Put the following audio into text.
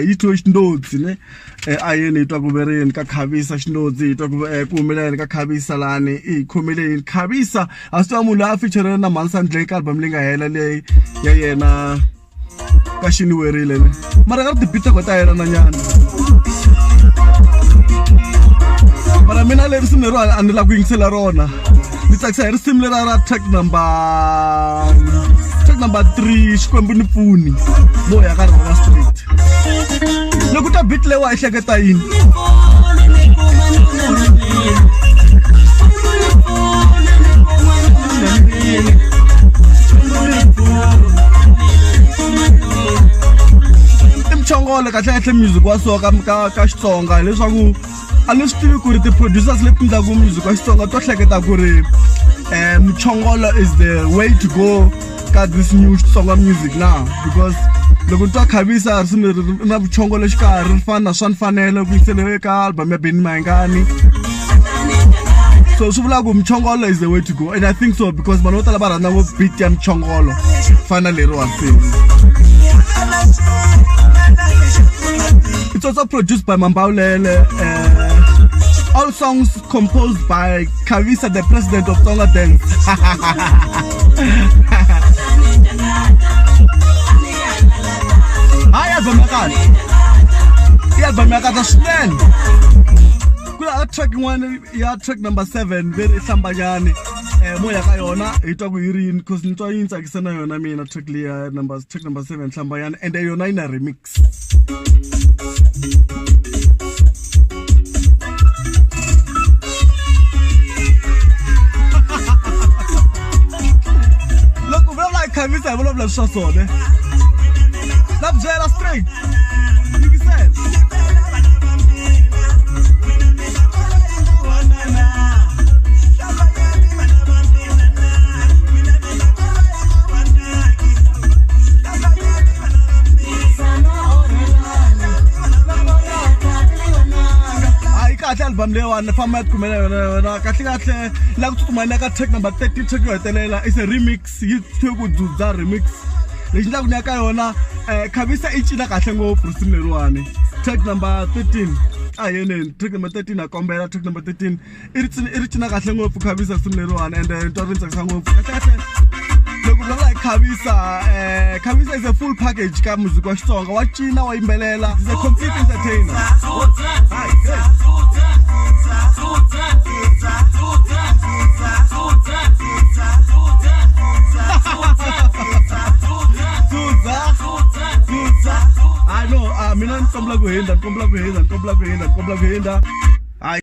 yitwa Xidodzi ne ayeni itwa kuvereni ka Khavisa Xidodzi itwa kuhumeleni ka Khavisa lani I khomeleni Khavisa asitwa munhu a feature na Mandla Gingirikani album leyi nga hela leyi ya yena ka xiniwerile ne mara ka tibita ko ta yena na nyana mara mina leri risimu lero a ni la ku yingisela rona ni tsakisa hi risimu lera ra track number 3 Xikwembu ni pfuni moya ka rona street loko ta beat lewa a hleketa yini imchongolo kahle music wa so ka Xitsonga leswaku a leswi tivi ku ri ti producers leti endlaku music wa Xitsonga to hleketa ku ri mchongolo is the way to go ka this new Xitsonga music now because loko twa Khavisa risimu na vuchongolo xikarhi ri fana swa mfanelo ku yisela eka album ya Benny Mayengani so swi vula ku mchongolo is the way to go and I think so because vanhu vo tala va rhandza ngopfu beat ya mchongolo fana leriwa risimu. It's also produced by Mambaulele. All songs composed by Khavisa, the president of Tonga Dance. Track one, yeah, track number 7, very Sambajani. Moya kayona, itwa ku irin, because nitwa yinza kisana yona mina track number 7 Sambajani, and yona in a remix. Look, we don't like Khavisa, we don't like Shasone. That's Jera straight. You can say it. Album lewa na format kumela na kahle la kutsumana ka track number 30 track yo hetelela is a remix yi thweku dzudza remix lexi ndla ku nyaka yona Khavisa I cina kahle ngopfu risimu leriwani track number 13 yene track number 13 akombela track number 13 iri cina kahle ngopfu Khavisa risimu leriwani and ntori ntsakisa ngopfu kahle loko like Khavisa is a full package ka music wa Xitsonga wa cina wa yimbelela is a complete entertainer. I know, mina nikombla kuhinda